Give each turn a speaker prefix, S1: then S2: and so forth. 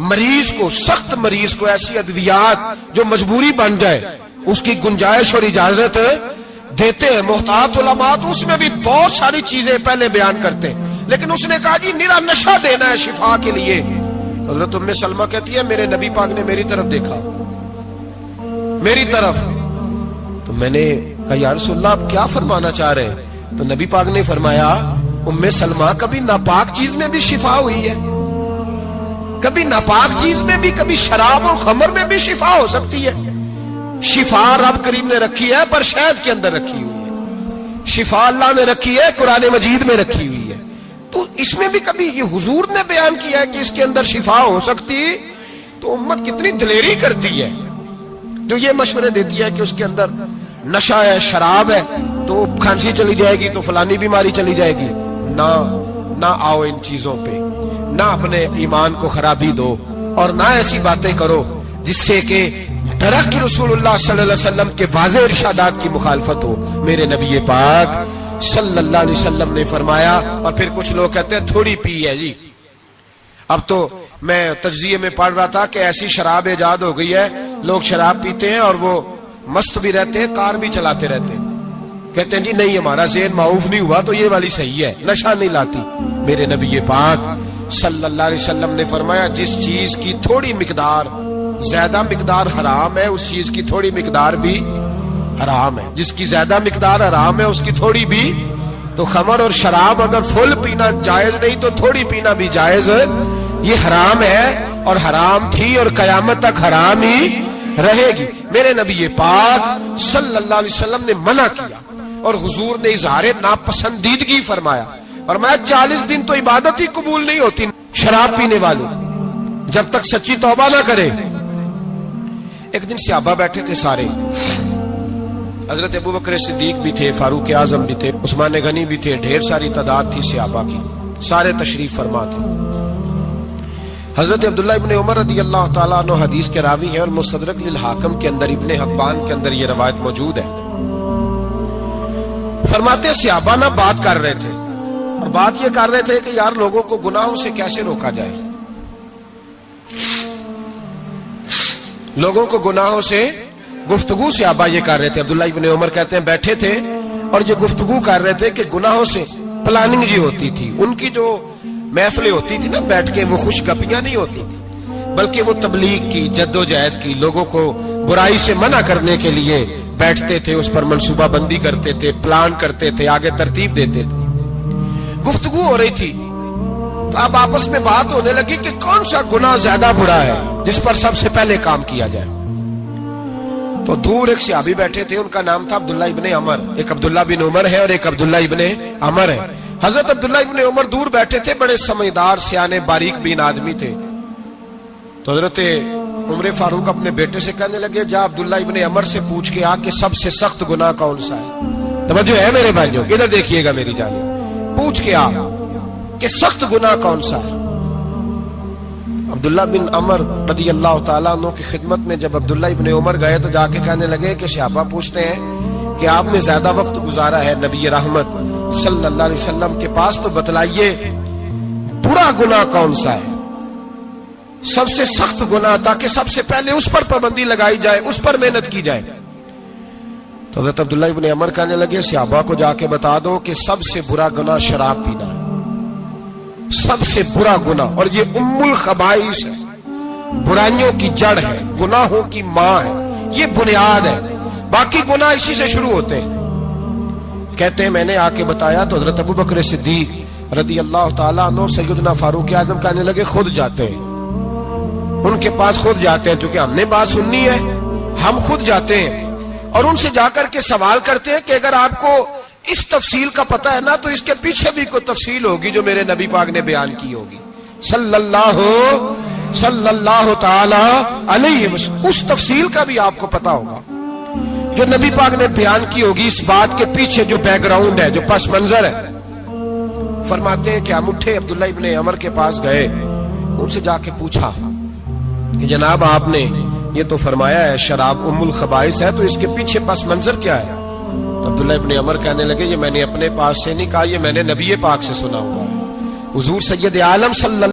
S1: مریض کو، سخت مریض کو ایسی ادویات جو مجبوری بن جائے اس کی گنجائش اور اجازت دیتے ہیں. محتاط علماء تو اس میں بھی بہت ساری چیزیں پہلے بیان کرتے ہیں، لیکن اس نے کہا جی میرا نشہ دینا ہے شفا کے لیے. حضرت ام سلمہ کہتی ہے میرے نبی پاک نے میری طرف دیکھا، میری طرف. تو میں نے کہا یا رسول اللہ آپ کیا فرمانا چاہ رہے ہیں؟ تو نبی پاک نے فرمایا ام سلمہ کبھی ناپاک چیز میں بھی شفا ہوئی ہے، کبھی ناپاک چیز میں بھی، کبھی شراب اور خمر میں بھی شفا ہو سکتی ہے. شفا رب کریم نے رکھی ہے پر شہد کے اندر رکھی ہوئی ہے، شفا اللہ نے رکھی ہے قرآن مجید میں رکھی ہوئی ہے. تو اس میں بھی کبھی یہ حضور نے بیان کیا ہے کہ اس کے اندر شفا ہو سکتی، تو امت کتنی دلیری کرتی ہے جو یہ مشورے دیتی ہے کہ اس کے اندر نشہ ہے، شراب ہے، تو کھانسی چلی جائے گی تو فلانی بیماری چلی جائے گی. نہ آؤ ان چیزوں پہ، نہ اپنے ایمان کو خرابی دو، اور نہ ایسی باتیں کرو جس سے کہ ڈائریکٹ رسول اللہ صلی اللہ علیہ وسلم کے واضح ارشادات کی مخالفت ہو. میرے نبی پاک صلی اللہ علیہ وسلم نے فرمایا. اور پھر کچھ لوگ کہتے ہیں تھوڑی پی ہے جی. اب تو میں تجزیے میں پڑھ رہا تھا کہ ایسی شراب ایجاد ہو گئی ہے، لوگ شراب پیتے ہیں اور وہ مست بھی رہتے ہیں، کار بھی چلاتے رہتے ہیں، کہتے ہیں جی نہیں ہمارا ذہن معاف نہیں ہوا تو یہ والی صحیح ہے، نشہ نہیں لاتی. میرے نبی پاک صلی اللہ علیہ وسلم نے فرمایا جس چیز کی تھوڑی مقدار، زیادہ مقدار حرام ہے اس چیز کی تھوڑی مقدار بھی حرام ہے. جس کی زیادہ مقدار حرام ہے اس کی تھوڑی بھی. تو خمر اور شراب اگر فل پینا جائز نہیں تو تھوڑی پینا بھی جائز، یہ حرام ہے اور حرام تھی اور قیامت تک حرام ہی رہے گی. میرے نبی پاک صلی اللہ علیہ وسلم نے منع کیا اور حضور نے اظہار ناپسندیدگی فرمایا، اور میں 40 دن تو عبادت ہی قبول نہیں ہوتی شراب پینے والے جب تک سچی توبہ نہ کرے. ایک دن صحابہ بیٹھے تھے سارے، حضرت ابو بکر صدیق بھی تھے، فاروق اعظم بھی تھے، عثمان غنی بھی تھے، ڈھیر ساری تعداد تھی صحابہ کی، سارے تشریف فرما تھے. حضرت عبداللہ ابن عمر رضی اللہ تعالیٰ عنہ حدیث کے راوی ہیں، اور مستدرک للحاکم کے اندر ابن حبان کے اندر یہ روایت موجود ہے. فرماتے ہیں صحابہ نہ بات کر رہے تھے، اور بات یہ کر رہے تھے کہ یار لوگوں کو گناہوں سے کیسے روکا جائے، لوگوں کو گناہوں سے گفتگو. صحابہ یہ کر رہے تھے. عبداللہ ابن عمر کہتے ہیں بیٹھے تھے اور یہ گفتگو کر رہے تھے کہ گناہوں سے پلاننگ جی ہوتی تھی. ان کی جو محفلیں ہوتی تھی نا بیٹھ کے، وہ خوش گپیاں نہیں ہوتی تھی، بلکہ وہ تبلیغ کی، جد و جہد کی، لوگوں کو برائی سے منع کرنے کے لیے بیٹھتے تھے، اس پر منصوبہ بندی کرتے تھے، پلان کرتے تھے، آگے ترتیب دیتے تھے. گفتگو ہو رہی تھی تو اب آپس میں بات ہونے لگی کہ کون سا گناہ زیادہ برا ہے جس پر سب سے پہلے کام کیا جائے. تو دور ایک صحابی بیٹھے تھے، ان کا نام تھا عبداللہ ابن عمر. ایک عبداللہ بن عمر ہے اور ایک عبداللہ ابن عمر ہے. حضرت عبداللہ ابن عمر دور بیٹھے تھے، بڑے سمجھدار سیانے باریک بین آدمی تھے. تو حضرت عمر فاروق اپنے بیٹے سے کہنے لگے جا عبداللہ ابن عمر سے پوچھ کے آ کہ سب سے سخت گناہ کون سا ہے. توجہ ہے میرے بھائیوں، ادھر دیکھیے گا میری جانب، پوچھ کے آ کہ سخت گناہ کون سا ہے. عبداللہ بن عمر رضی اللہ تعالیٰ عنہ کی خدمت میں جب عبداللہ ابن عمر گئے تو جا کے کہنے لگے کہ صحابہ پوچھتے ہیں کہ آپ نے زیادہ وقت گزارا ہے نبی رحمت صلی اللہ علیہ وسلم کے پاس، تو بتلائیے برا گناہ کون سا ہے، سب سے سخت گناہ، تاکہ سب سے پہلے اس پر پابندی لگائی جائے، اس پر محنت کی جائے. تو حضرت عبداللہ ابن عمر کہنے لگے صحابہ کو جا کے بتا دو کہ سب سے برا گناہ شراب پینا ہے، سب سے برا گناہ، اور یہ ام الخبائث ہے، برائیوں کی جڑ ہے، گناہوں کی ماں ہے، یہ بنیاد ہے، باقی گناہ اسی سے شروع ہوتے ہیں. کہتے ہیں میں نے آ کے بتایا تو حضرت ابو بکر صدیق رضی اللہ تعالیٰ عنہ سیدنا فاروق اعظم کہنے لگے خود جاتے ہیں، ان کے پاس خود جاتے ہیں، چونکہ ہم نے بات سننی ہے ہم خود جاتے ہیں اور ان سے جا کر کے سوال کرتے ہیں کہ اگر آپ کو اس تفصیل کا پتہ ہے نا تو اس کے پیچھے بھی کوئی تفصیل ہوگی جو میرے نبی پاک نے بیان کی ہوگی صلی اللہ تعالی علیہ وسلم. اس تفصیل کا بھی آپ کو پتہ ہوگا جو نبی پاک نے بیان کی ہوگی، اس بات کے پیچھے جو بیک گراؤنڈ ہے، جو پس منظر ہے. فرماتے ہیں کہ ہم اٹھے، عبداللہ ابن عمر کے پاس گئے، ان سے جا کے پوچھا کہ جناب آپ نے یہ تو فرمایا ہے شراب ام الخبائث ہے، تو اس کے پیچھے پس منظر کیا ہے؟ تو عبداللہ ابن عمر کہنے لگے یہ میں نے اپنے پاس سے نہیں کہا، یہ میں نے نبی پاک سے سنا ہوا ہے حضور سید عالم صلی